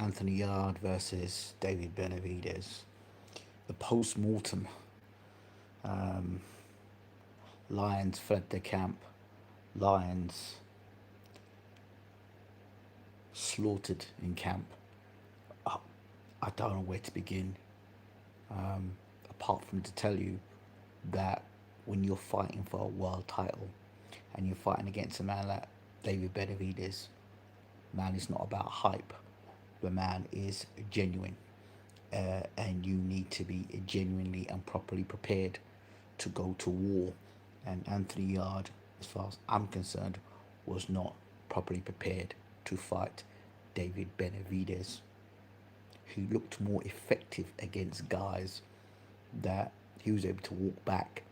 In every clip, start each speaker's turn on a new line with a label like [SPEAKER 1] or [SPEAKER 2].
[SPEAKER 1] Anthony Yarde versus David Benavidez. The post-mortem. Um, Lions fled the camp. Lions slaughtered in camp. I, I don't know where to begin. Apart from to tell you that when you're fighting for a world title and you're fighting against a man like David Benavidez, man is not about hype. The man is genuine, and you need to be genuinely and properly prepared to go to war. And Anthony Yarde, as far as I'm concerned, was not properly prepared to fight David Benavidez, who looked more effective against guys that he was able to walk back.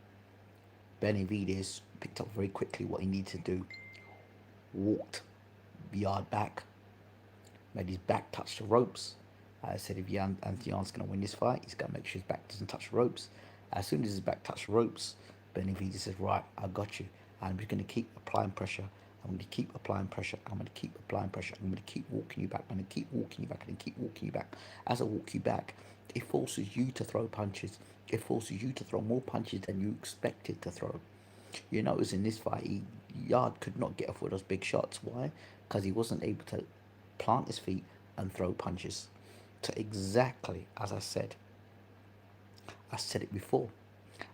[SPEAKER 1] Benavidez picked up very quickly what he needed to do, walked Yarde back, made his back touch the ropes. I said if Anthony Yarde's going to win this fight, he's got to make sure his back doesn't touch the ropes. As soon as his back touched the ropes, Benavidez said, right, I got you. I'm just going to keep applying pressure. I'm going to keep applying pressure. I'm going to keep applying pressure. I'm going to keep walking you back. I'm going to keep walking you back. I'm going to keep walking you back. As I walk you back, it forces you to throw punches. It forces you to throw more punches than you expected to throw. You notice in this fight, Yarde could not get off with those big shots. Why? Because he wasn't able to plant his feet and throw punches. So exactly as I said. I said it before.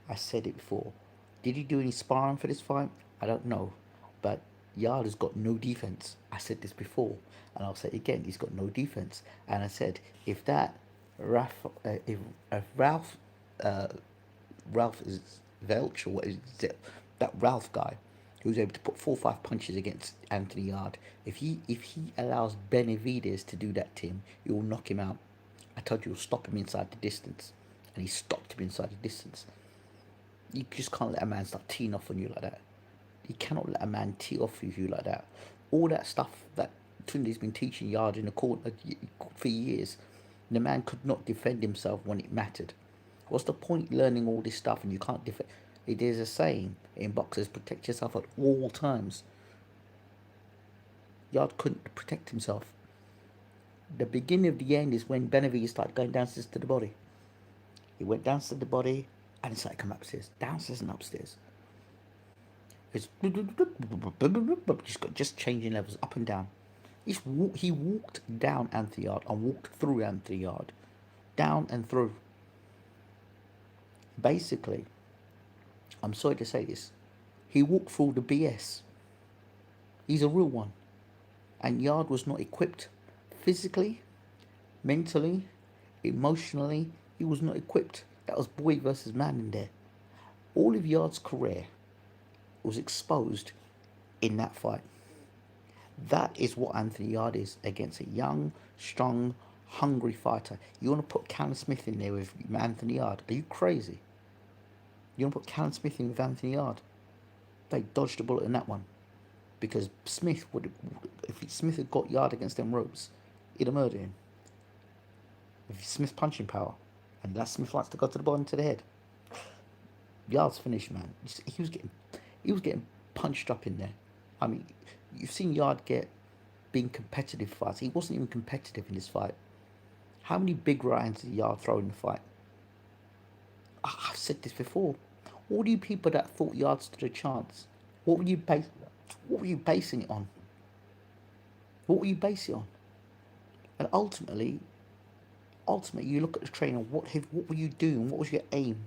[SPEAKER 1] I said it before. Did he do any sparring for this fight? I don't know. But Yarde has got no defense. I said this before, and I'll say it again. He's got no defense. And I said, if that if Ralph is Velch, or what is it, that Ralph guy who was able to put 4 or 5 punches against Anthony Yarde, if he allows Benavidez to do that to him, he will knock him out. I told you, he'll stop him inside the distance, and he stopped him inside the distance. You just can't let a man start teeing off on you like that. You cannot let a man tee off with you like that. All that stuff that Tunde's been teaching Yarde in the corner for years, the man could not defend himself when it mattered. What's the point learning all this stuff and you can't defend? It is a saying in boxers: protect yourself at all times. Yarde couldn't protect himself. The beginning of the end is when Benavidez started going downstairs to the body. He went downstairs to the body and he started coming upstairs, downstairs and upstairs. It's just changing levels up and down. He walked down Anthony Yarde and walked through Anthony Yarde, down and through. Basically, I'm sorry to say this, he walked through the BS. He's a real one. And Yarde was not equipped physically, mentally, emotionally. He was not equipped. That was boy versus man in there. All of Yarde's career was exposed in that fight. That is what Anthony Yarde is against a young, strong, hungry fighter. You want to put Callum Smith in there with Anthony Yarde? Are you crazy? You want to put Callum Smith in with Anthony Yarde? They dodged the bullet in that one, because Smith would, if Smith had got Yarde against them ropes, he'd have murdered him. If Smith punching power, and that Smith likes to go to the bottom to the head. Yarde's finished, man. He was getting punched up in there. I mean, you've seen Yarde being competitive fights. He wasn't even competitive in this fight. How many big rounds did Yarde throw in the fight? I've said this before. All you people that thought Yarde stood a chance, what were you basing it on? What were you basing it on? And ultimately, you look at the trainer. What were you doing? What was your aim?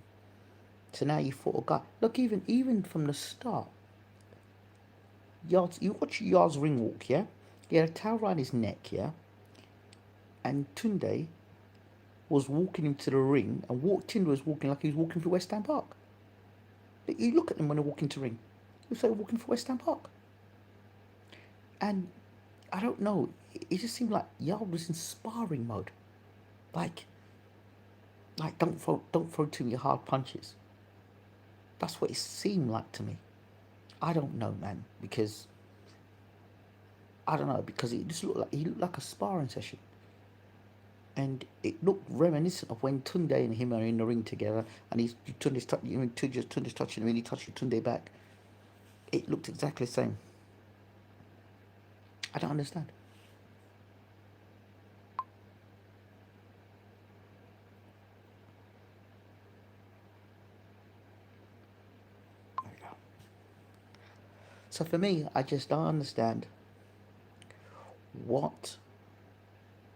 [SPEAKER 1] So now you fought a guy. Look, even from the start, you watch Yarde's ring walk, yeah? He had a towel around his neck, yeah? And Tunde was walking him to the ring, and Tunde was walking like he was walking through West Ham Park. You look at them when they walk into the ring. It was like walking through West Ham Park. And I don't know, it just seemed like Yarde was in sparring mode. Like don't throw too many hard punches. That's what it seemed like to me. I don't know, man, because it just he looked like a sparring session. And it looked reminiscent of when Tunde and him are in the ring together, and Tunde's touching him, and he touched Tunde back. It looked exactly the same. I don't understand. So for me, I just don't understand what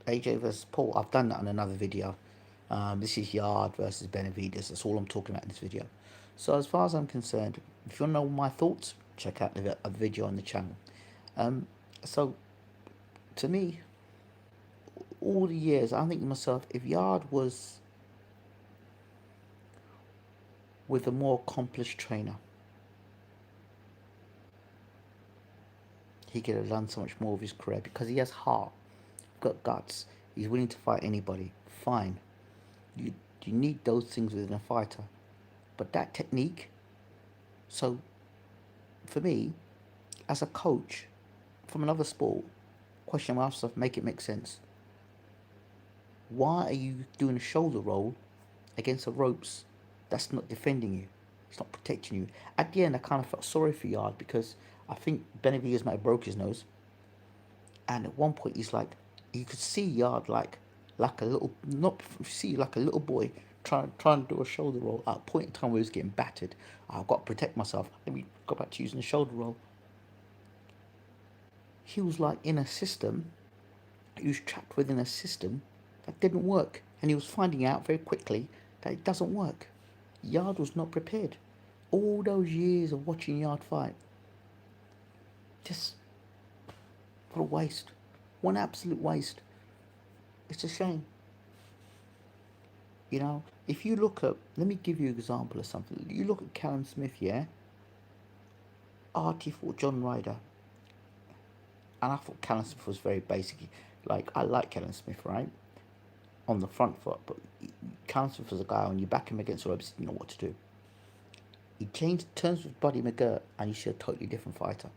[SPEAKER 1] AJ versus Paul. I've done that in another video. This is Yarde versus Benavidez. That's all I'm talking about in this video. So as far as I'm concerned, if you want to know my thoughts, check out the video on the channel. So to me, all the years, I'm thinking to myself, if Yarde was with a more accomplished trainer, he could have done so much more of his career, because he has heart, got guts, he's willing to fight anybody. Fine, you need those things within a fighter, but that technique. So for me, as a coach from another sport, question myself, make it make sense. Why are you doing a shoulder roll against the ropes that's not defending you? It's not protecting you. At the end, I kind of felt sorry for Yarde, because I think Benavidez might have broke his nose. And at one point, he's like, you could see Yarde like a little, not see like a little boy trying to do a shoulder roll at a point in time where he was getting battered. I've got to protect myself. Let me go back to using the shoulder roll. He was like in a system. He was trapped within a system that didn't work, and he was finding out very quickly that it doesn't work. Yarde was not prepared. All those years of watching Yarde fight, just what a waste. One absolute waste. It's a shame. You know, if you look at, let me give you an example of something. You look at Callum Smith, yeah? Artie fought John Ryder. And I thought Callum Smith was very basic. Like, I like Callum Smith, right? On the front foot, but Callum Smith was a guy, when you back him against the ropes, he didn't know what to do. He changed terms with Buddy McGirt, and you see a totally different fighter.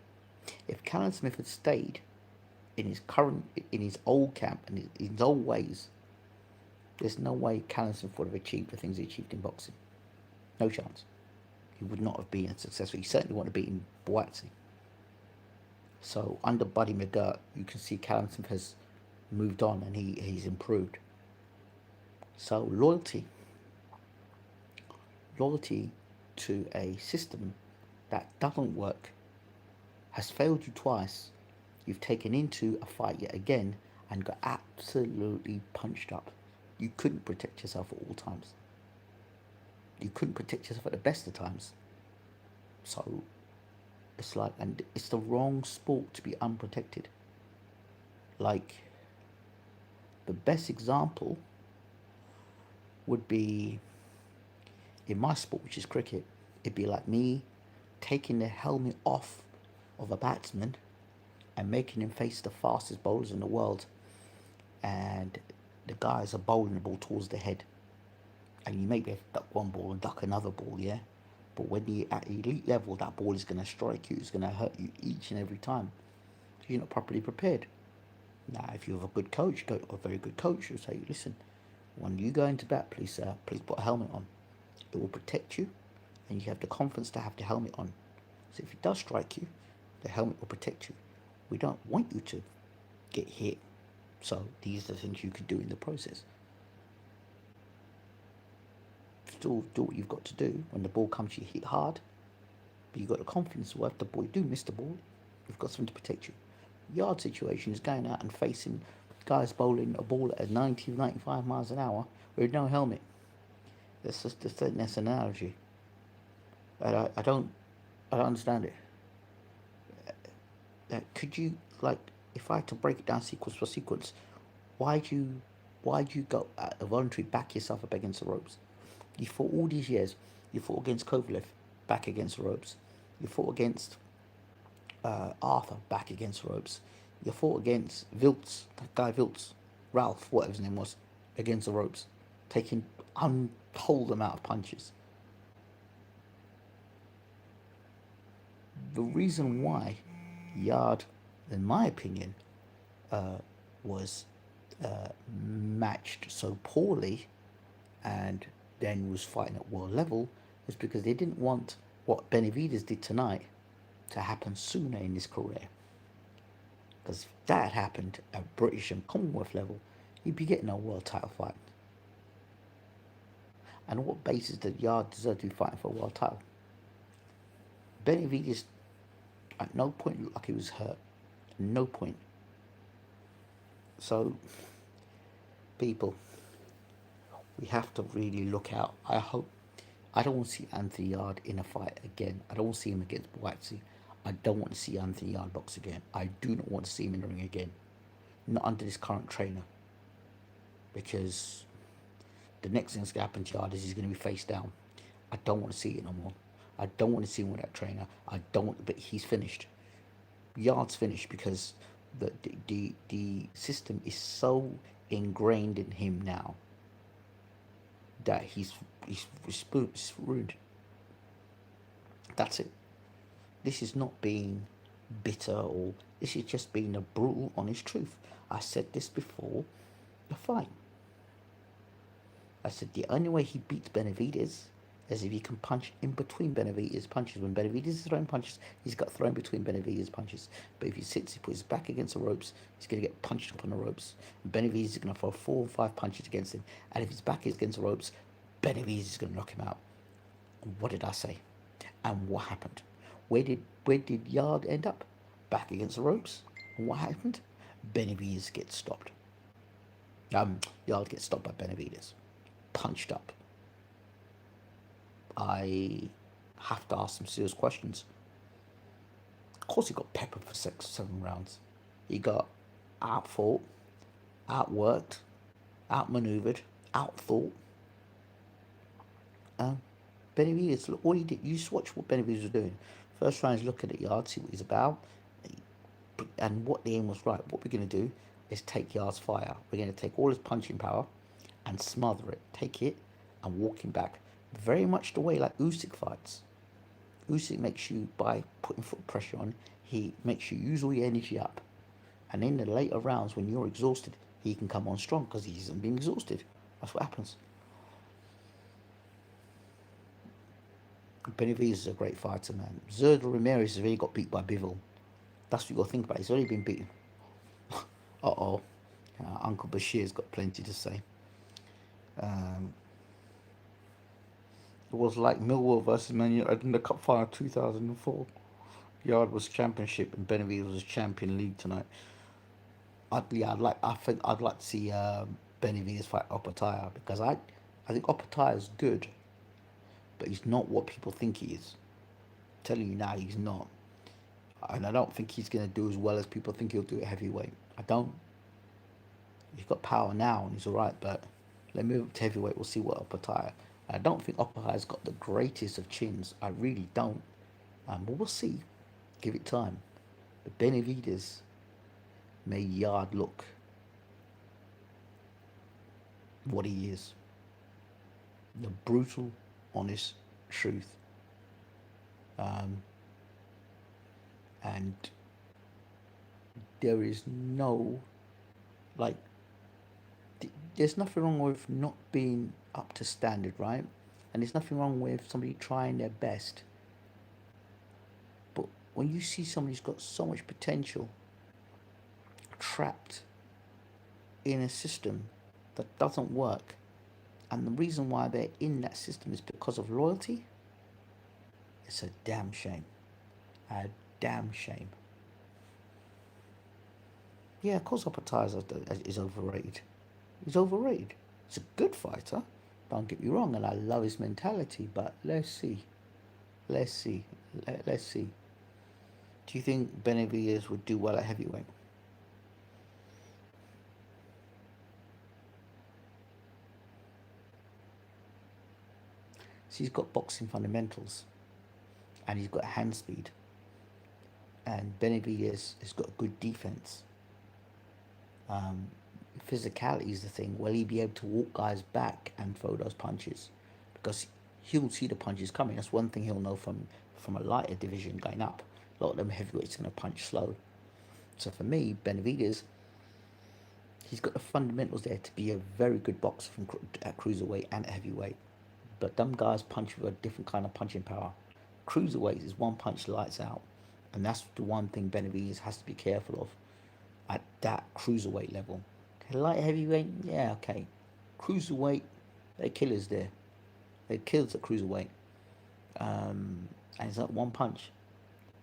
[SPEAKER 1] If Callum Smith had stayed in his old camp and his old ways, there's no way Callum Smith would have achieved the things he achieved in boxing. No chance. He would not have been successful. He certainly wouldn't have beaten Boatsy. So under Buddy McGirt, you can see Callum Smith has moved on, and he's improved. So loyalty to a system that doesn't work, has failed you twice. You've taken into a fight yet again and got absolutely punched up. You couldn't protect yourself at all times. You couldn't protect yourself at the best of times. So it's like, and it's the wrong sport to be unprotected. Like, the best example would be in my sport, which is cricket. It'd be like me taking the helmet off of a batsman and making him face the fastest bowlers in the world, and the guys are bowling the ball towards the head, and you maybe have to duck one ball and duck another ball, yeah? But when you're at elite level, that ball is going to strike you. It's going to hurt you each and every time. You're not properly prepared. Now, if you have a good coach, a very good coach, will say, listen, when you go into bat, please put a helmet on. It will protect you, and you have the confidence to have the helmet on. So if it does strike you, the helmet will protect you. We don't want you to get hit. So these are the things you could do in the process. Still do what you've got to do. When the ball comes, you hit hard, but you've got the confidence. Well, if the ball, you do miss the ball, you've got something to protect you. Yarde situation is going out and facing guys bowling a ball at 90, 95 miles an hour with no helmet. That's just an analogy. I don't understand it. Could you, like, if I had to break it down sequence for sequence, why'd you go at a voluntary back yourself up against the ropes? You fought all these years. You fought against Kovalev, back against the ropes. You fought against Arthur, back against the ropes. You fought against Wiltz, that guy Wiltz, Ralph, whatever his name was, against the ropes, taking untold amount of punches. The reason why Yarde, in my opinion, was matched so poorly and then was fighting at world level is because they didn't want what Benavidez did tonight to happen sooner in his career. Because if that had happened at British and Commonwealth level, he'd be getting a world title fight. And on what basis did Yarde deserve to be fighting for a world title? Benavidez At no point looked like he was hurt. No point. So, people, we have to really look out. I hope. I don't want to see Anthony Yarde in a fight again. I don't want to see him against Boatsy. I don't want to see Anthony Yarde box again. I do not want to see him in the ring again. Not under this current trainer. Because the next thing that's going to happen to Yarde is he's going to be face down. I don't want to see it no more. I don't want to see him with that trainer. I don't. But he's finished. Yarde's finished because the system is so ingrained in him now that he's ruined. That's it. This is not being bitter, or this is just being a brutal, honest truth. I said this before the fight. I said the only way he beats Benavidez is if he can punch in between Benavidez punches. When Benavidez is throwing punches, he's got thrown between Benavidez punches. But if he sits, he puts his back against the ropes, he's going to get punched up on the ropes. And Benavidez is going to throw 4 or 5 punches against him. And if his back is against the ropes, Benavidez is going to knock him out. What did I say? And what happened? Where did Yarde end up? Back against the ropes. And what happened? Benavidez gets stopped. Yarde gets stopped by Benavidez. Punched up. I have to ask some serious questions. Of course, he got peppered for 6-7 rounds. He got outfought, outworked, outmaneuvered, outthought. Benavidez, look, all he did, you just watch what Benavidez was doing. First round, he's looking at Yarde, see what he's about, and what the aim was right. What we're going to do is take Yarde's fire. We're going to take all his punching power and smother it. Take it and walk him back. Very much the way like Usyk fights. Usyk makes you, by putting foot pressure on, he makes you use all your energy up. And in the later rounds, when you're exhausted, he can come on strong because he hasn't been exhausted. That's what happens. Benavidez is a great fighter, man. Zerdo Ramirez has already got beat by Bivol. That's what you got to think about. He's already been beaten. Uh-oh. Uncle Bashir's got plenty to say. It was like Millwall versus Man United in the Cup Final 2004. Yarde was championship and Benavidez was champion league tonight. I think I'd like to see Benavidez fight Opataya, because I think Opataya is good, but he's not what people think he is. I'm telling you now, he's not. And I don't think he's going to do as well as people think he'll do at heavyweight. I don't. He's got power now and he's alright, but let me move up to heavyweight. We'll see what Opataya. I don't think Opataya's got the greatest of chins. I really don't. But we'll see. Give it time. But Benavidez made Yarde look what he is. The brutal, honest truth. And there is no, like, there's nothing wrong with not being up to standard, right? And there's nothing wrong with somebody trying their best. But when you see somebody who's got so much potential trapped in a system that doesn't work, and the reason why they're in that system is because of loyalty, it's a damn shame. A damn shame. Yeah, of course Opataya is overrated. He's overrated. He's a good fighter, don't get me wrong, and I love his mentality, but let's see. Let's see. Do you think Benavidez would do well at heavyweight? So he's got boxing fundamentals, and he's got hand speed, and Benavidez has got good defense. Physicality is the thing. Will he be able to walk guys back and throw those punches? Because he'll see the punches coming. That's one thing he'll know from a lighter division going up. A lot of them heavyweights are going to punch slow. So for me, Benavidez, he's got the fundamentals there to be a very good boxer at cruiserweight and at heavyweight. But them guys punch with a different kind of punching power. Cruiserweight is one punch lights out. And that's the one thing Benavidez has to be careful of at that cruiserweight level. Light heavyweight, yeah, okay. Cruiserweight, they're killers there. They're killers at cruiserweight. And it's like one punch.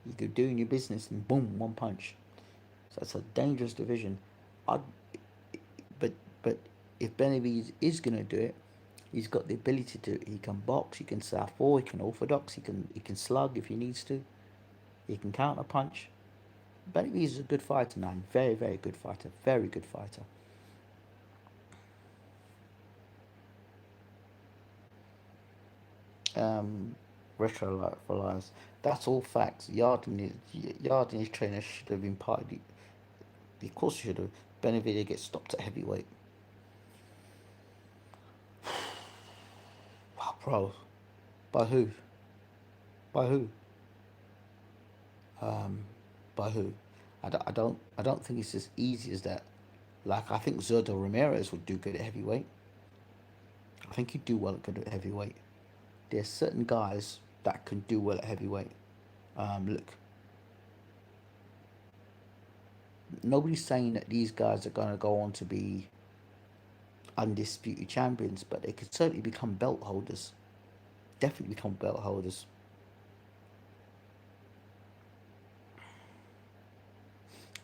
[SPEAKER 1] You go doing your business and boom, one punch. So that's a dangerous division. I'd, but but if Benavidez is gonna do it, he's got the ability to. He can box. He can southpaw. He can orthodox. He can slug if he needs to. He can counter punch. Benavidez is a good fighter, man. Very very good fighter. Very good fighter. Um, retro for lives. That's all facts. Yard and his trainer should have been part of the. Of course, should have. Benavidez gets stopped at heavyweight. Wow, bro. By who? By who? Um, by who? I don't think it's as easy as that. Like I think Zerdo Ramirez would do good at heavyweight. I think he'd do well at good at heavyweight. There's certain guys that can do well at heavyweight. Look, nobody's saying that these guys are gonna go on to be undisputed champions, but they could certainly become belt holders. Definitely become belt holders.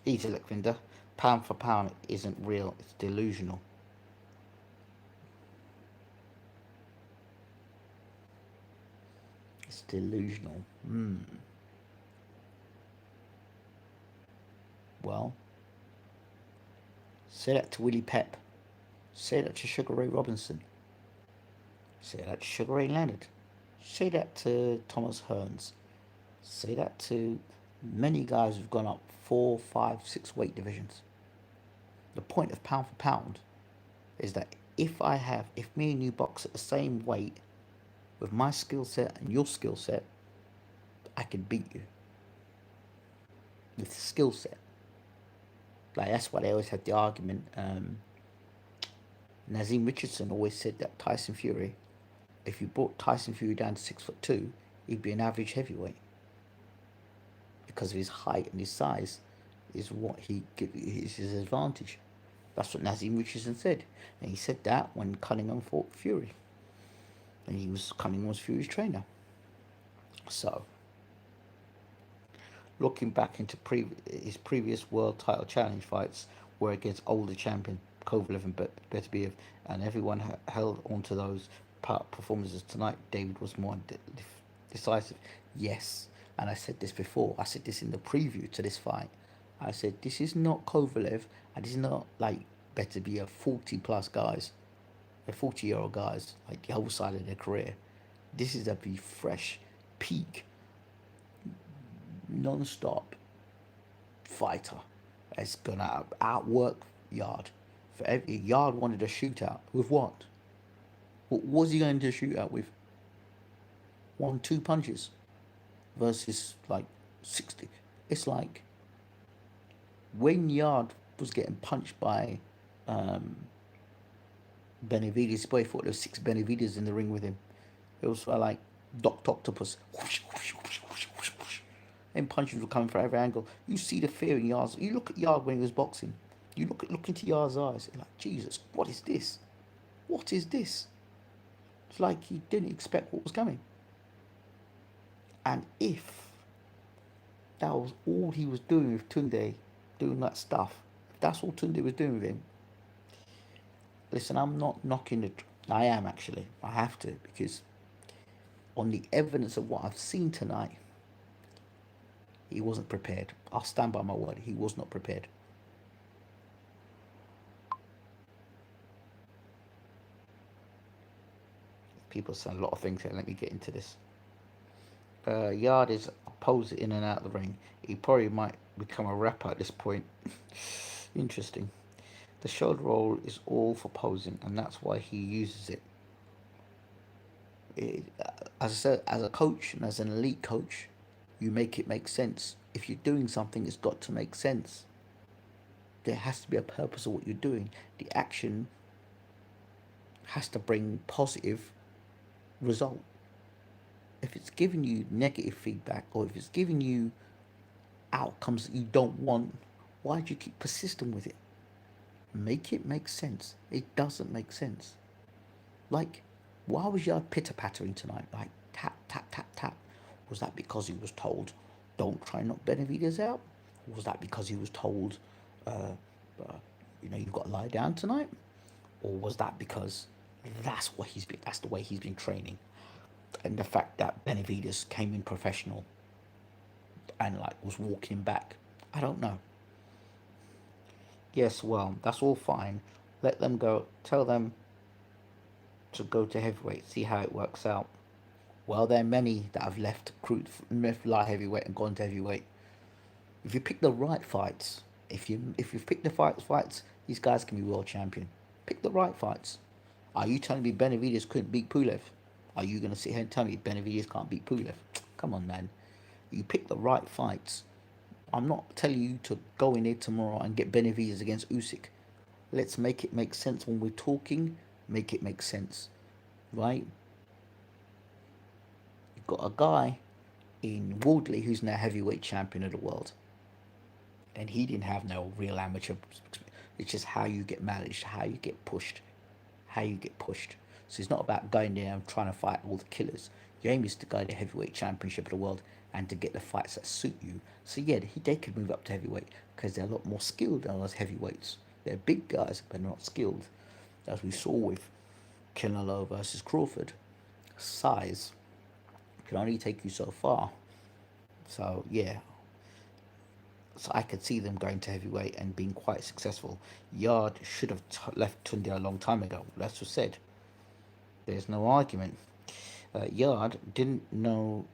[SPEAKER 1] Easy look, Vinda. Pound for pound isn't real. It's delusional. It's delusional. Well, say that to Willie Pep. Say that to Sugar Ray Robinson. Say that to Sugar Ray Leonard. Say that to Thomas Hearns. Say that to many guys who've gone up 4, 5, 6 weight divisions. The point of pound for pound is that if me and you box at the same weight with my skill set and your skill set, I can beat you with the skill set. Like that's why they always had the argument. Nazim Richardson always said that Tyson Fury, if you brought Tyson Fury down to 6'2", he'd be an average heavyweight because of his height and his size is what is his advantage. That's what Nazim Richardson said, and he said that when Cunningham fought Fury, and Cunningham was Fury's trainer. So, looking back into his previous world title challenge fights were against older champion Kovalev and Beterbiev, and everyone held on to those performances. Tonight, David was more decisive. Yes, and I said this before. I said this in the preview to this fight. I said this is not Kovalev, and this is not like Beterbiev 40 plus guys, they're 40-year-old guys, like the whole side of their career. This is a be fresh, peak, non-stop fighter that's gonna outwork Yarde. For every Yarde wanted a shootout with what? What was he going to shoot out with? 1, 2 punches versus like 60. It's like when Yarde was getting punched by Benavidez, boy thought there was 6 Benavidez in the ring with him. It was like Doctor Octopus. Whoosh, whoosh, whoosh, whoosh, whoosh, whoosh. And punches were coming from every angle. You see the fear in Yarde's. You look at Yarde when he was boxing. You look into Yarde's eyes. You're like, Jesus, what is this? What is this? It's like he didn't expect what was coming. And if that was all he was doing with Tunde, doing that stuff, if that's all Tunde was doing with him, listen, I'm not knocking it. I am actually. I have to, because on the evidence of what I've seen tonight, he wasn't prepared. I'll stand by my word. He was not prepared. People saying a lot of things here. Let me get into this. Yarde is a poser in and out of the ring. He probably might become a rapper at this point. Interesting. The shoulder roll is all for posing, and that's why he uses it. As I said, as a coach and as an elite coach, you make it make sense. If you're doing something, it's got to make sense. There has to be a purpose of what you're doing. The action has to bring positive result. If it's giving you negative feedback, or if it's giving you outcomes that you don't want, why do you keep persisting with it? Make it make sense. It doesn't make sense. Like, why was Yard pitter pattering tonight? Like tap tap tap tap. Was that because he was told? don't try and knock Benavidez out? Or was that because he was told, uh, uh, you've got to lie down tonight? Or was that because that's the way he's been training? And the fact that Benavidez came in professional and like was walking back, I don't know. Yes, well, that's all fine. Let them go. Tell them to go to heavyweight. See how it works out. Well, there are many that have left light heavyweight and gone to heavyweight. If you pick the right fights, if you pick the fights, these guys can be world champion. Pick the right fights. Are you telling me Benavidez couldn't beat Pulev? Are you gonna sit here and tell me Benavidez can't beat Pulev? Come on, man. You pick the right fights. I'm not telling you to go in there tomorrow and get Benavidez against Usyk. Let's make it make sense when we're talking. Make it make sense, right? You've got a guy in Wardley who's now heavyweight champion of the world, and he didn't have no real amateur. It's just how you get managed, how you get pushed, how you get pushed. So it's not about going there and trying to fight all the killers. Your aim is to go to the heavyweight championship of the world and to get the fights that suit you. So yeah, they could move up to heavyweight because they're a lot more skilled than those heavyweights. They're big guys, but they're not skilled, as we saw with Canelo versus Crawford. Size can only take you so far. So yeah, so I could see them going to heavyweight and being quite successful. Yarde should have left Tunde a long time ago. That's what said. There's no argument. Yarde didn't know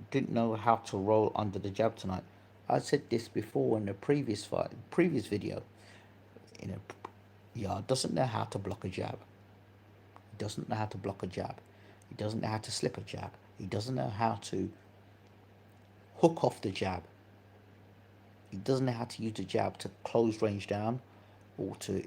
[SPEAKER 1] how to roll under the jab tonight. I said this before in the previous video. You know, Yarde doesn't know how to block a jab. He doesn't know how to block a jab. He doesn't know how to slip a jab. He doesn't know how to hook off the jab. He doesn't know how to use the jab to close range down or to.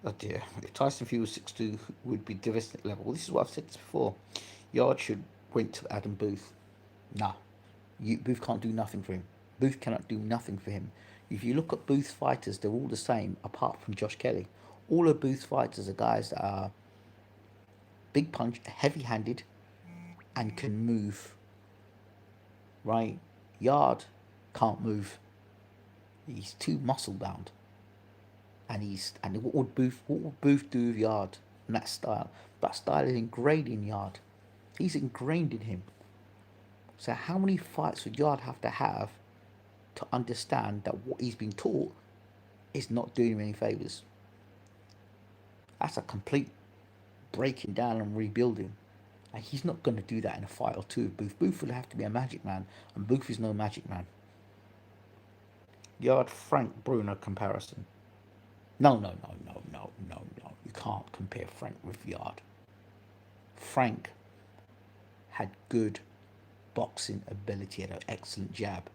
[SPEAKER 1] Oh dear. If Tyson Fury was 6'2", would be devastating level. This is what I've said this before. Yarde should went to Adam Booth. Nah. Booth can't do nothing for him. Booth cannot do nothing for him. If you look at Booth's fighters, they're all the same, apart from Josh Kelly. All of Booth's fighters are guys that are big punch, heavy-handed, and can move. Right? Yarde can't move. He's too muscle-bound. And what would Booth do with Yarde in that style? That style is ingrained in Yarde. He's ingrained in him. So how many fights would Yarde have to understand that what he's been taught is not doing him any favours? That's a complete breaking down and rebuilding. And he's not going to do that in a fight or two with Booth. Booth will have to be a magic man, and Booth is no magic man. Yarde Frank Bruno comparison. No. You can't compare Frank with Yarde. Frank had good boxing ability, had an excellent jab,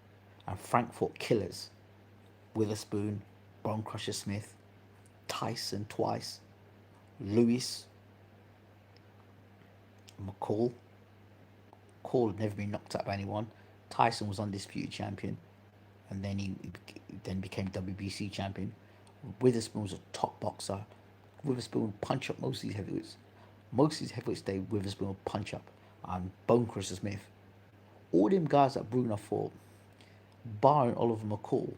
[SPEAKER 1] and Frank fought killers. Witherspoon, Bone Crusher Smith, Tyson twice, Lewis, McCall. McCall had never been knocked out by anyone. Tyson was undisputed champion, and then he became WBC champion. Witherspoon was a top boxer. Witherspoon would punch up most of these heavyweights. Most of these heavyweights Witherspoon would punch up. And Bone Crusher Smith. All them guys that Bruno fought, barring Oliver McCall,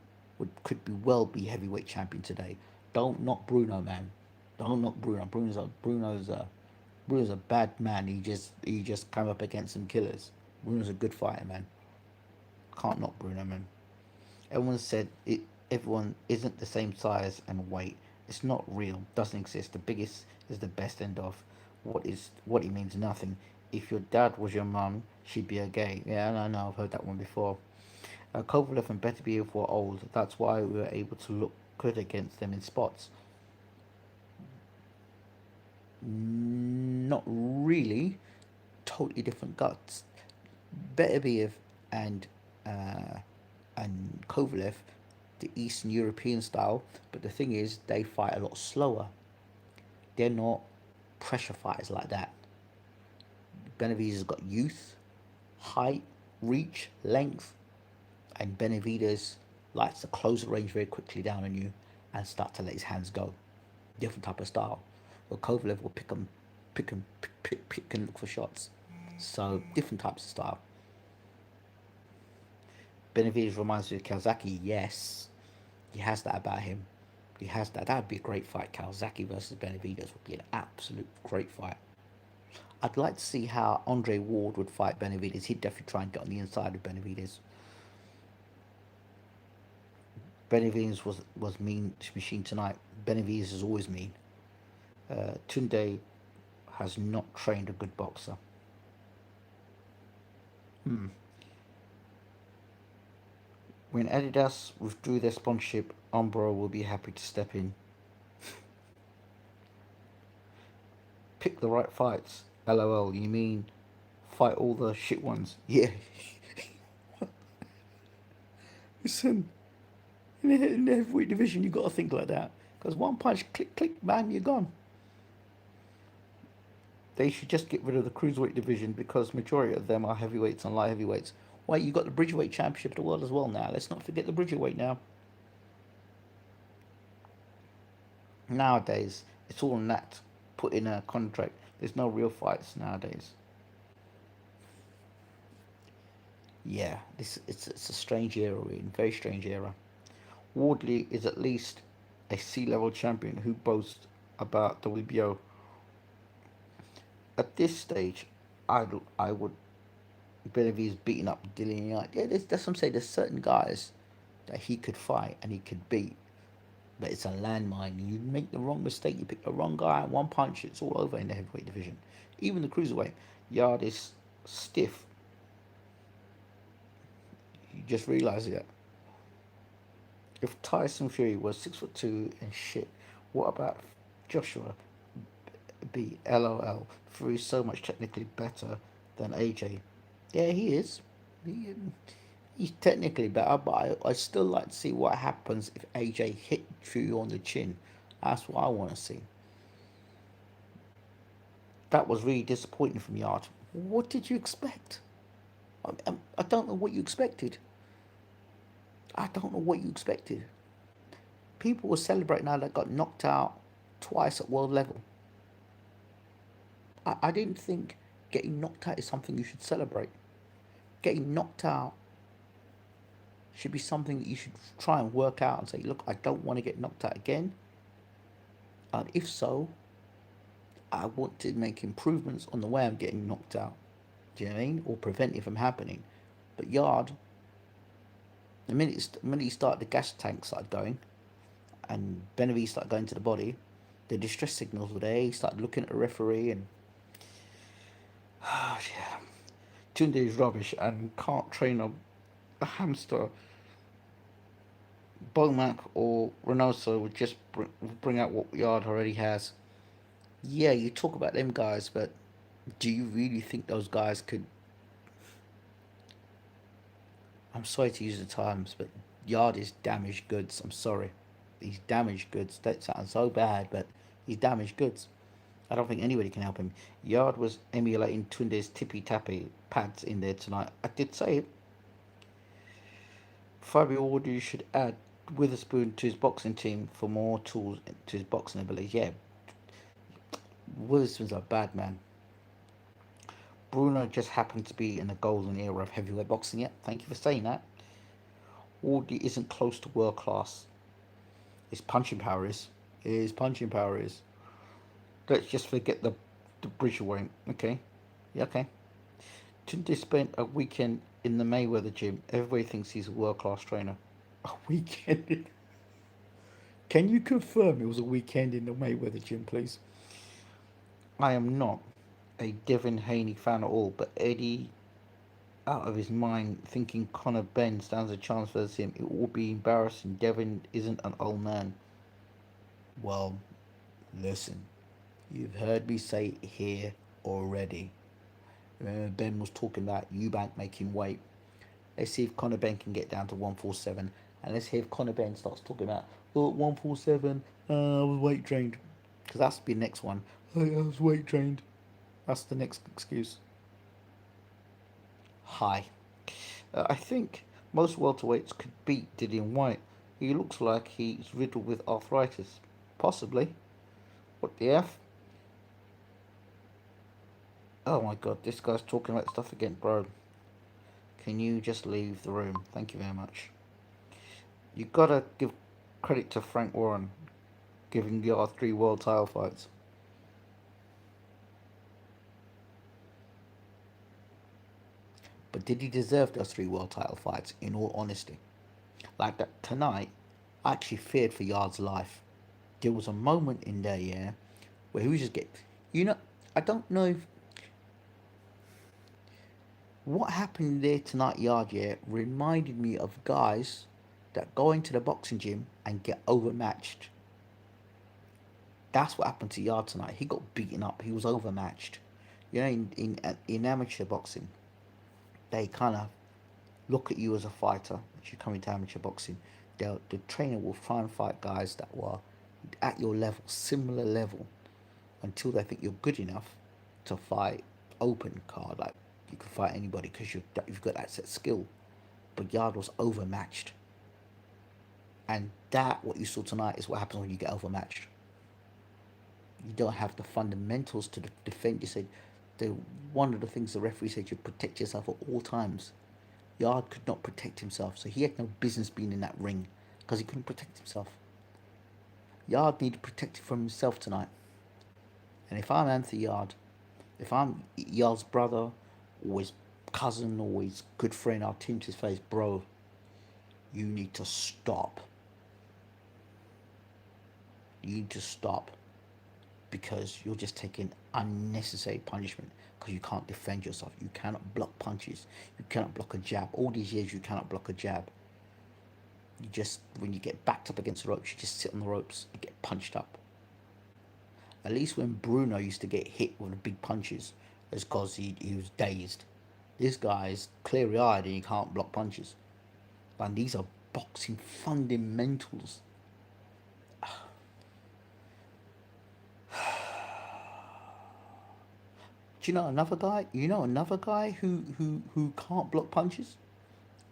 [SPEAKER 1] could be heavyweight champion today. Don't knock Bruno, man. Don't knock Bruno. Bruno's a bad man. He just came up against some killers. Bruno's a good fighter, man. Can't knock Bruno, man. Everyone said everyone isn't the same size and weight. It's not real. Doesn't exist. The biggest is the best end of. What it means nothing. If your dad was your mum, she'd be a gay. Yeah, I know. I've heard that one before. Kovalev and Beterbiev were old. That's why we were able to look good against them in spots. Not really. Totally different guts. Beterbiev and Kovalev, the Eastern European style, but the thing is, they fight a lot slower. They're not pressure fighters like that. Benavidez has got youth, height, reach, length, and Benavidez likes to close the range very quickly down on you and start to let his hands go. Different type of style. But Kovalev will pick and look for shots. So different types of style. Benavidez reminds me of Kawasaki. Yes, he has that about him. He has that. That would be a great fight. Kawasaki versus Benavidez would be an absolute great fight. I'd like to see how Andre Ward would fight Benavidez. He'd definitely try and get on the inside of Benavidez. Benavidez was mean machine tonight. Benavidez is always mean. Tunde has not trained a good boxer. Hmm. When Adidas withdrew their sponsorship, Umbro will be happy to step in. Pick the right fights. LOL, you mean fight all the shit ones? Yeah. Listen, in the heavyweight division, you got to think like that. Because one punch, click, click, bam, you're gone. They should just get rid of the cruiserweight division because majority of them are heavyweights and light heavyweights. Wait, you got the Bridgeweight Championship of the world as well now. Let's not forget the Bridgeweight now. Nowadays, it's all in that put in a contract. There's no real fights nowadays. Yeah, it's a strange era. We're in a very strange era. Wardley is at least a C-level champion who boasts about WBO. At this stage, I would Benavidez beating up Dillian White. Yeah, that's what I'm saying. There's certain guys that he could fight and he could beat, but it's a landmine. You make the wrong mistake, you pick the wrong guy, and one punch, it's all over in the heavyweight division. Even the cruiserweight, Yarde is stiff. You just realise that. If Tyson Fury was 6'2" and shit, what about Joshua? B. LOL. Fury's so much technically better than AJ. Yeah, he is. He, he's technically better, but I still like to see what happens if AJ hit Fury on the chin. That's what I want to see. That was really disappointing from Yarde. What did you expect? I don't know what you expected. I don't know what you expected. People were celebrating now that got knocked out twice at world level. I didn't think getting knocked out is something you should celebrate. Getting knocked out should be something that you should try and work out and say, look, I don't want to get knocked out again. And if so, I want to make improvements on the way I'm getting knocked out. Do you know what I mean? Or prevent it from happening. But Yarde, the minute he started, the gas tank started going, and Benavidez started going to the body, the distress signals were there. He started looking at the referee, and oh yeah, Tunde is rubbish and can't train a hamster. Bomac or Reynoso would just bring out what Yarde already has. Yeah, you talk about them guys, but do you really think those guys could? I'm sorry to use the terms, but Yarde is damaged goods. I'm sorry. He's damaged goods. That sounds so bad, but he's damaged goods. I don't think anybody can help him. Yarde was emulating Tunde's tippy tappy pads in there tonight. I did say it. Fabio Wardy should add Witherspoon to his boxing team for more tools to his boxing ability. Yeah, Witherspoon's a bad man. Bruno just happened to be in the golden era of heavyweight boxing. Yeah, thank you for saying that. Wardy isn't close to world class. His punching power is. His punching power is. Let's just forget the bridge weight. Okay. Yeah, okay. Tunde spent a weekend in the Mayweather gym. Everybody thinks he's a world class trainer. A weekend? Can you confirm it was a weekend in the Mayweather gym, please? I am not a Devin Haney fan at all, but Eddie out of his mind thinking Conor Ben stands a chance versus him. It will be embarrassing. Devin isn't an old man. Well, listen, you've heard me say it here already. Remember Ben was talking about Eubank making weight. Let's see if Conor Ben can get down to 147. And let's see if Conor Ben starts talking about, oh, 147, I was weight trained. Because that's the next one. Oh, I was weight trained. That's the next excuse. Hi. I think most welterweights could beat Dillian White. He looks like he's riddled with arthritis. Possibly. What the F? Oh my god, this guy's talking about stuff again, bro. Can you just leave the room? Thank you very much. You gotta give credit to Frank Warren, giving your 3 world title fights. But did he deserve those 3 world title fights, in all honesty? Like that tonight, I actually feared for Yard's life. There was a moment in there, yeah, where he was just get. You know, I don't know if what happened there tonight, Yard, yeah, reminded me of guys that go into the boxing gym and get overmatched. That's what happened to Yard tonight. He got beaten up. He was overmatched. You know, in amateur boxing, they kind of look at you as a fighter as you come into amateur boxing. The trainer will try and fight guys that were at your level, similar level, until they think you're good enough to fight open card. Like you can fight anybody because you've got that set skill. But Yard was overmatched, and that what you saw tonight is what happens when you get overmatched. You don't have the fundamentals to defend. You said the one of the things the referee said, you protect yourself at all times. Yard could not protect himself, so he had no business being in that ring because he couldn't protect himself. Yard needed to protect from himself tonight. And if I'm Anthony Yarde, if I'm Yard's brother or his cousin or his good friend, I'll tint his face, bro, you need to stop. You need to stop because you're just taking unnecessary punishment because you can't defend yourself. You cannot block punches. You cannot block a jab. All these years you cannot block a jab. You just, when you get backed up against the ropes, you just sit on the ropes and get punched up. At least when Bruno used to get hit with the big punches, it's because he was dazed. This guy's clear eyed and he can't block punches. And these are boxing fundamentals. Do you know another guy? You know another guy who can't block punches?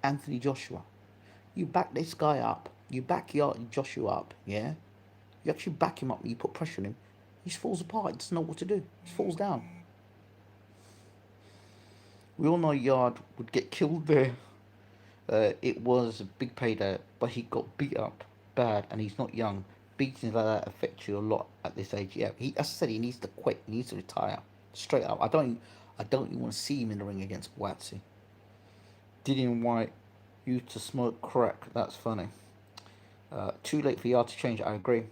[SPEAKER 1] Anthony Joshua. You back this guy up. You back your Joshua up, yeah? You actually back him up and you put pressure on him. He just falls apart. He doesn't know what to do. He just falls down. We all know Yard would get killed there. It was a big payday, but he got beat up bad, and he's not young. Beatings like that affect you a lot at this age. Yeah, as I said, he needs to quit. He needs to retire straight up. I don't even want to see him in the ring against Boatsy. Didn't White used to smoke crack. That's funny. Too late for Yard to change. I agree.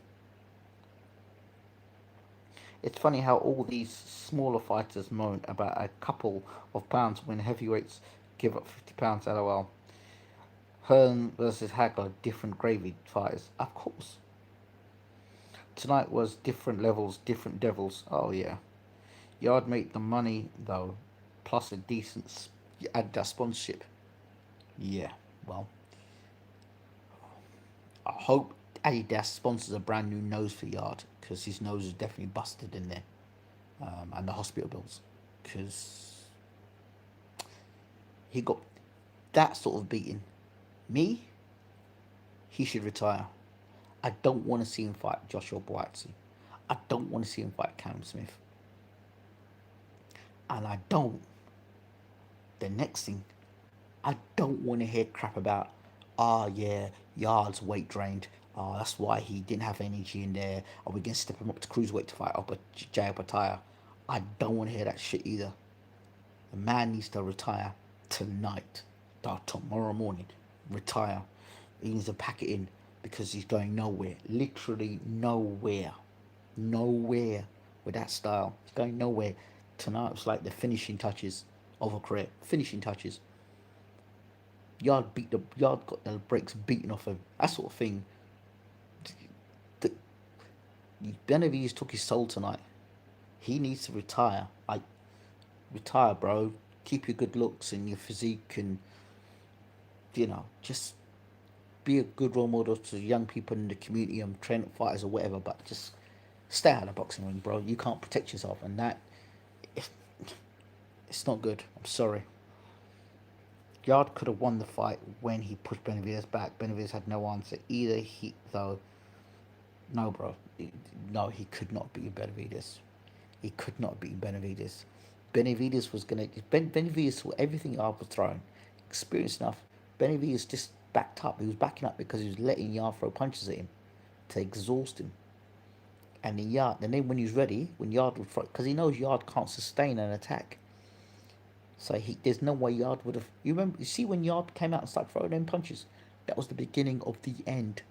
[SPEAKER 1] It's funny how all these smaller fighters moan about a couple of pounds when heavyweights give up £50. LOL. Hearn versus Hagler, different gravy fighters. Of course. Tonight was different levels, different devils. Oh yeah. Yard made the money though, plus a decent Adidas sponsorship. Yeah. Well, I hope Adidas sponsors a brand new nose for Yard because his nose is definitely busted in there, and the hospital bills because he got that sort of beating. Me, he should retire. I don't want to see him fight Joshua Boatsy. I don't want to see him fight Cam Smith. And I don't. The next thing, I don't want to hear crap about, yeah, Yard's weight drained. That's why he didn't have energy in there. Are we going to step him up to cruiserweight to fight up Jay Pataya? I don't want to hear that shit either. The man needs to retire tonight, or tomorrow morning. Retire. He needs to pack it in because he's going nowhere. Literally nowhere. Nowhere with that style. He's going nowhere. Tonight was like the finishing touches of a career. Finishing touches. Yard got the brakes beaten off him. That sort of thing. The, Benavidez took his soul tonight. He needs to retire. Like, retire, bro. Keep your good looks and your physique, and just be a good role model to young people in the community and train fighters or whatever. But just stay out of the boxing ring, bro. You can't protect yourself, and that it's not good. I'm sorry. Yard could have won the fight when he pushed Benavidez back. Benavidez had no answer either. No, bro. No, he could not beat Benavidez. He could not beat Benavidez. Benavidez was gonna. Benavidez saw everything Yard was throwing, experienced enough. Benavidez just backed up. He was backing up because he was letting Yard throw punches at him to exhaust him. And then when he's ready, when Yard would throw, because he knows Yard can't sustain an attack. So there's no way Yard would have. You see when Yard came out and started throwing them punches, that was the beginning of the end.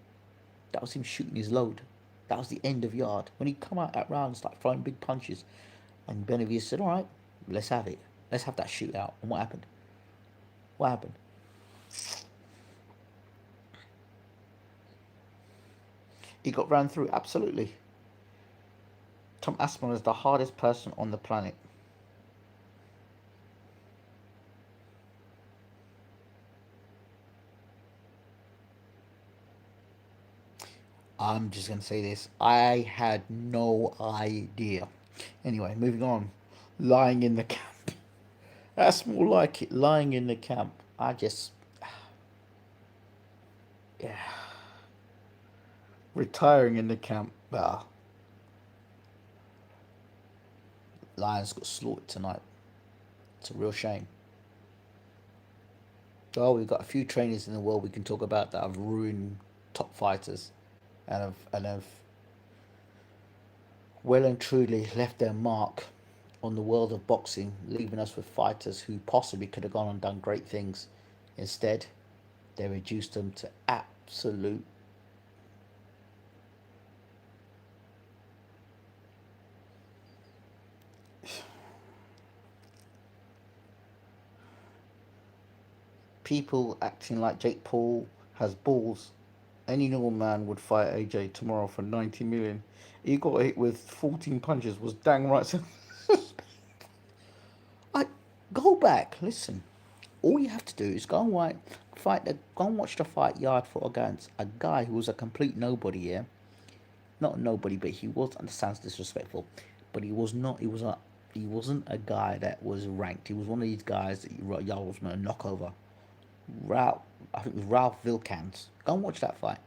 [SPEAKER 1] That was him shooting his load. That was the end of Yard. When he come out that round and start throwing big punches, and Benavidez said, "All right, let's have it. Let's have that shootout." And what happened? What happened? He got ran through. Absolutely. Tom Aspinall is the hardest person on the planet. I'm just gonna say this. I had no idea. Anyway, moving on. Lying in the camp. That's more like it. Lying in the camp. I just, yeah. Retiring in the camp. Ah, Lions got slaughtered tonight. It's a real shame. Oh, we've got a few trainers in the world we can talk about that have ruined top fighters, and have well and truly left their mark on the world of boxing, leaving us with fighters who possibly could have gone and done great things. Instead, they reduced them to absolute. People acting like Jake Paul has balls. Any normal man would fight AJ tomorrow for 90 million. He got hit with 14 punches, was dang right. So I go back, listen. All you have to do is go and watch the fight Yard fought against a guy who was a complete nobody, yeah? Not a nobody, but he was, understands disrespectful. But he was not, he wasn't a guy that was ranked. He was one of these guys that Yard was going to knock over. Ralph, I think it was Ralph Vilkans. Go and watch that fight.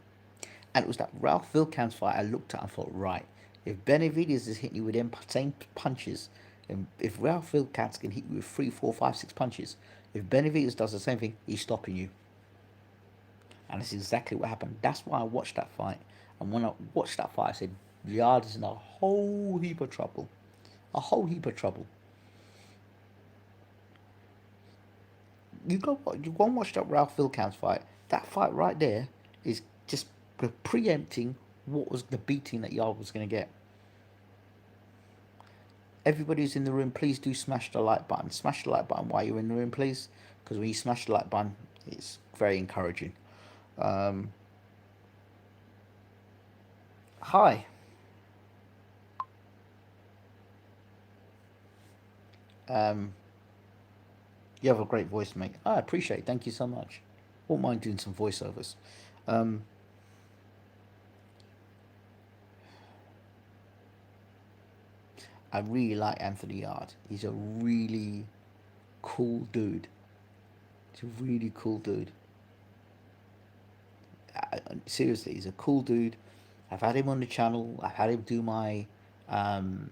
[SPEAKER 1] And it was that Ralph Vilkans fight I looked at and thought, right, if Benavidez is hitting you with them same punches, and if Ralph Vilkans can hit you with 3, 4, 5, 6 punches, if Benavidez does the same thing, he's stopping you. And that's exactly what happened. That's why I watched that fight. And when I watched that fight, I said, Yard is in a whole heap of trouble. A whole heap of trouble. You go and watch that Ralph Vilkans fight. That fight right there is just preempting what was the beating that Yard was going to get. Everybody who's in the room, please do smash the like button. Smash the like button while you're in the room, please, because when you smash the like button, it's very encouraging. Um, Hi. Um, you have a great voice, mate. I appreciate it. Thank you so much. Won't mind doing some voiceovers. Um, I really like Anthony Yarde. He's a really cool dude. He's a really cool dude. Seriously, he's a cool dude. I've had him on the channel. I've had him do um,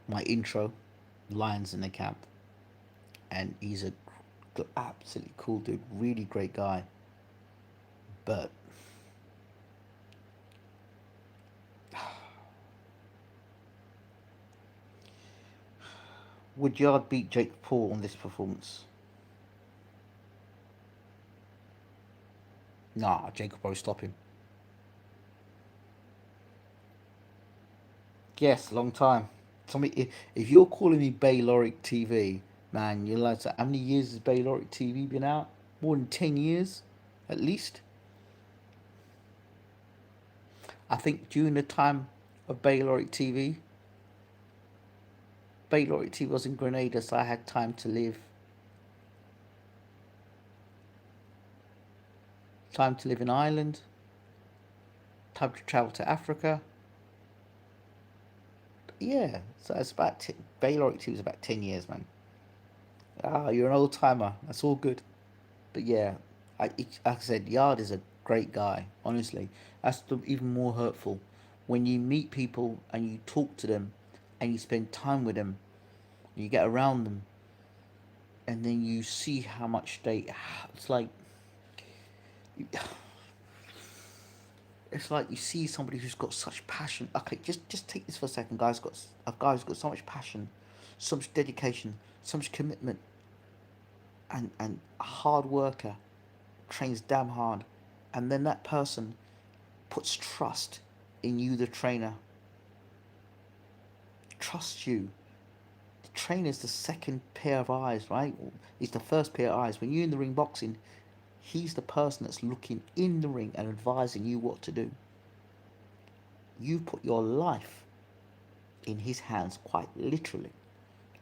[SPEAKER 1] my intro, Lions in the Camp, and he's a absolutely cool dude. Really great guy. But would Yard beat Jake Paul on this performance? Nah, Jake will probably stop him. Yes, long time. If you're calling me Bayloric TV, man, you're like, how many years has Bayloric TV been out? More than 10 years, at least. I think during the time of Bayloric TV, Bayloric TV was in Grenada, so I had time to live. Time to live in Ireland. Time to travel to Africa. Yeah, so it's about Bayloric TV was about 10 years, man. Ah, you're an old timer. That's all good. But yeah, like I said, Yard is a great guy. Honestly, that's even more hurtful when you meet people and you talk to them. and you spend time with them, you get around them, and then you see how much it's like it's like you see somebody who's got such passion. Okay, just take this for a second. A guy who's got so much passion, so much dedication, so much commitment, and a hard worker, trains damn hard, and then that person puts trust in you, the trainer. Trusts you. The trainer's the second pair of eyes, right? He's the first pair of eyes. When you're in the ring boxing, he's the person that's looking in the ring and advising you what to do. You put your life in his hands, quite literally,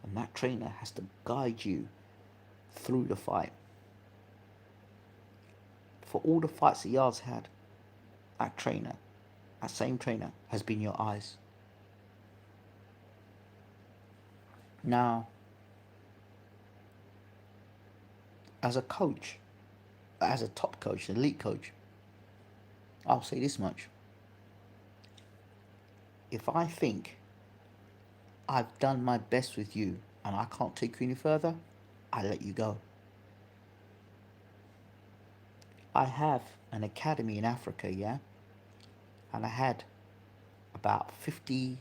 [SPEAKER 1] and that trainer has to guide you through the fight. For all the fights that Yarde's had, that trainer, that same trainer, has been your eyes. Now, as a coach, as a top coach, an elite coach, I'll say this much. If I think I've done my best with you and I can't take you any further, I let you go. I have an academy in Africa, yeah? And I had about 50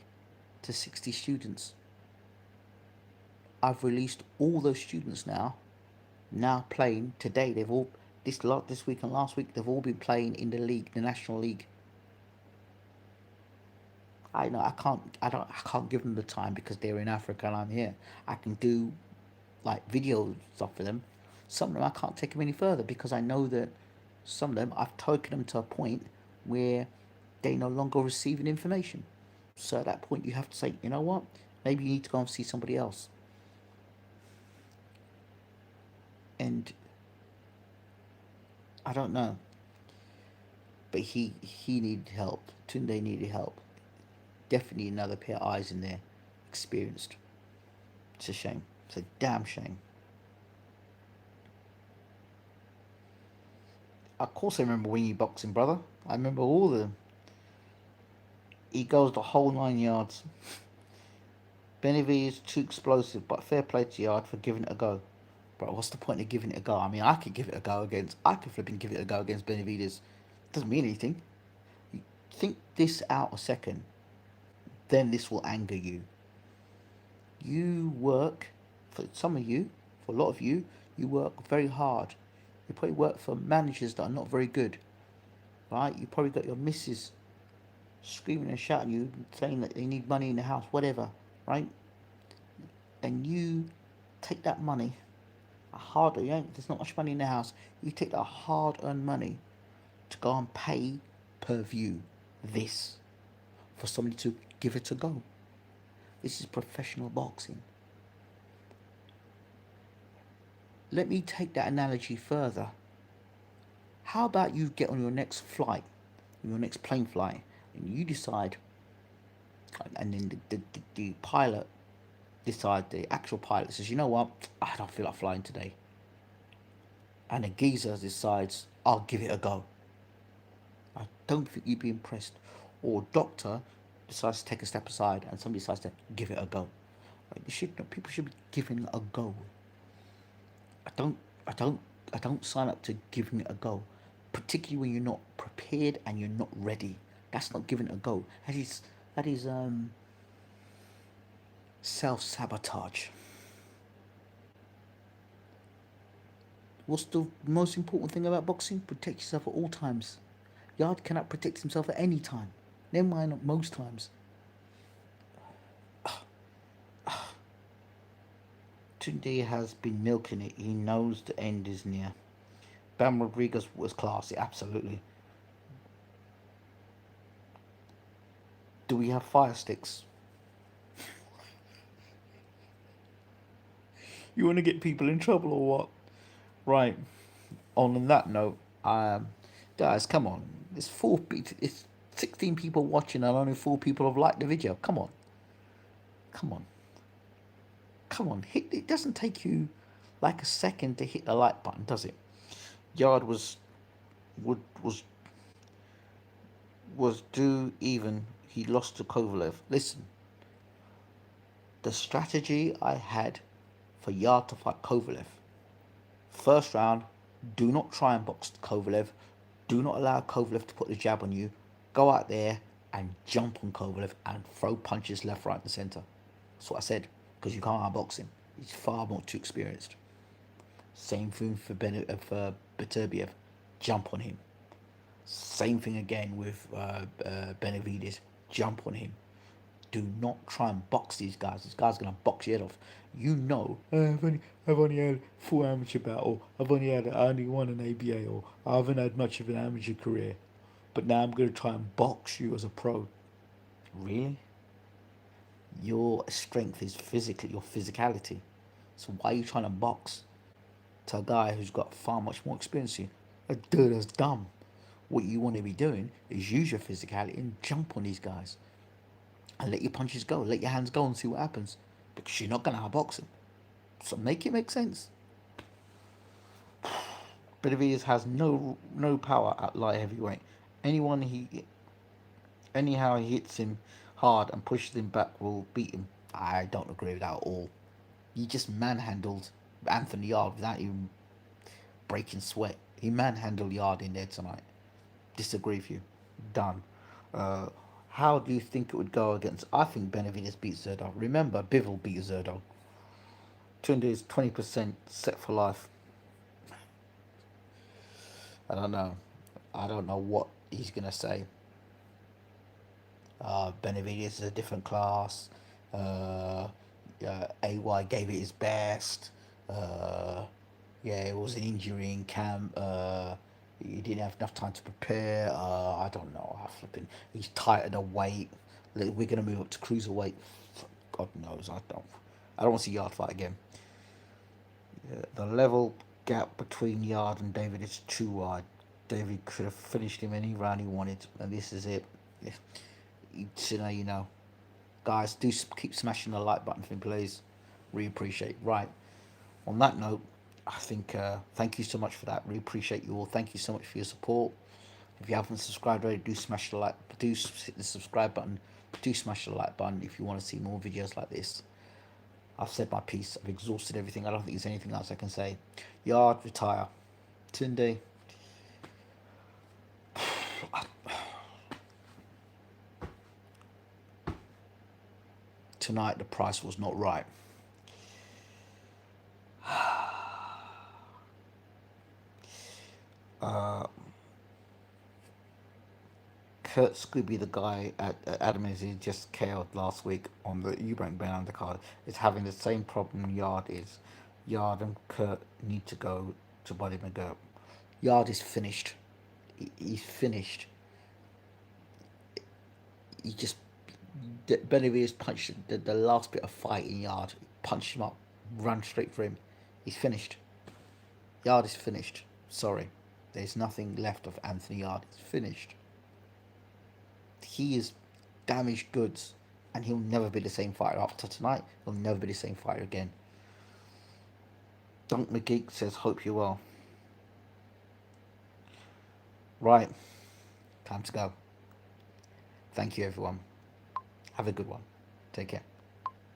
[SPEAKER 1] to 60 students. I've released all those students now playing today. They've all, this week and last week, they've all been playing in the league, the national league. I know I can't give them the time because they're in Africa and I'm here. I can do like video stuff for them. Some of them I can't take them any further because I know that some of them I've taken them to a point where they're no longer receiving information. So at that point you have to say, you know what? Maybe you need to go and see somebody else. And I don't know. But he needed help. Tunde needed help. Definitely another pair of eyes in there. Experienced. It's a shame. It's a damn shame. Of course I remember Wingy boxing, brother. I remember all of them. He goes the whole 9 yards. Benavidez too explosive, but fair play to Yarde for giving it a go. But what's the point of giving it a go? I mean, I could give it a go against. I could flipping give it a go against Benavidez. Doesn't mean anything. You think this out a second, then this will anger you. You work, for some of you, for a lot of you, you work very hard. You probably work for managers that are not very good, right? You probably got your missus screaming and shouting you, saying that they need money in the house, whatever, right? And you take that money, there's not much money in the house. You take that hard-earned money to go and pay per view this for somebody to give it a go. This is professional boxing. Let me take that analogy further. How about you get on your next flight, your next plane flight, and you decide, and then the pilot decides, the actual pilot says, you know what, I don't feel like flying today. And the geezer decides, I'll give it a go. I don't think you'd be impressed. Or doctor decides to take a step aside and somebody decides to give it a go. People should be giving it a go. I don't sign up to giving it a go, particularly when you're not prepared and you're not ready. That's not giving it a go. That is self-sabotage. What's the most important thing about boxing? Protect yourself at all times. Yarde cannot protect himself at any time. Never mind at most times. Tunde has been milking it. He knows the end is near. Bam Rodriguez was classy, absolutely. Do we have fire sticks? You want to get people in trouble or what? Right. On that note, guys, come on. It's 16 people watching and only 4 people have liked the video. Come on. Come on. Come on. It doesn't take you like a second to hit the like button, does it? Yarde was due even. He lost to Kovalev. Listen, The strategy I had for Yarde to fight Kovalev. First round, do not try and box Kovalev. Do not allow Kovalev to put the jab on you. Go out there and jump on Kovalev and throw punches left, right, and centre. That's what I said, because you can't outbox him. He's far more too experienced. Same thing for Beterbiev. Jump on him. Same thing again with Benavidez. Jump on him. Do not try and box these guys. This guy's gonna box your head off. You know, I've only had 4 amateur battles. I only won an ABA, or I haven't had much of an amateur career. But now I'm gonna try and box you as a pro. Really? Your strength is physically your physicality. So why are you trying to box to a guy who's got far much more experience than you? Dude, that's dumb. What you want to be doing is use your physicality and jump on these guys and let your punches go, let your hands go and see what happens, because you're not going to outbox them. So make it make sense. Benavidez has no power at light heavyweight. Anyhow he hits him hard and pushes him back will beat him. I don't agree with that at all. He just manhandled Anthony Yarde without even breaking sweat. He manhandled Yarde in there tonight. Disagree with you. Done. How do you think it would go against? I think Benavidez beats Zerdog. Remember, Bivol beat Zerdog. Tunde is 20% set for life. I don't know. I don't know what he's gonna say. Benavidez is a different class. AY gave it his best. Yeah, it was an injury in camp. He didn't have enough time to prepare. I don't know. He's tighter the weight. We're gonna move up to cruiserweight. God knows. I don't. I don't want to see Yarde fight again. Yeah, the level gap between Yarde and David is too wide. David could have finished him any round he wanted, and this is it. Yeah. You know, guys, do keep smashing the like button for me, please. Really appreciate. Right. On that note, I think thank you so much for that. Really appreciate you all. Thank you so much for your support. If you haven't subscribed already, do smash the like. Do hit the subscribe button. Do smash the like button if you want to see more videos like this. I've said my piece. I've exhausted everything. I don't think there's anything else I can say. Yarde, retire. Tunde. Tonight the price was not right. Kurt Scooby, the guy at Adam is just KO'd last week on the Eubank Ben undercard, is having the same problem Yarde is. Yarde and Kurt need to go to Buddy McGirt. Yarde is finished. He's finished. He just Benavidez punched the last bit of fight in Yarde. Punched him up, ran straight for him. He's finished. Yarde is finished. Sorry, there's nothing left of Anthony Yarde. He's finished. He is damaged goods, and he'll never be the same fighter after tonight. He'll never be the same fighter again. Dunk McGeek says, hope you're well. Right, time to go. Thank you, everyone. Have a good one. Take care.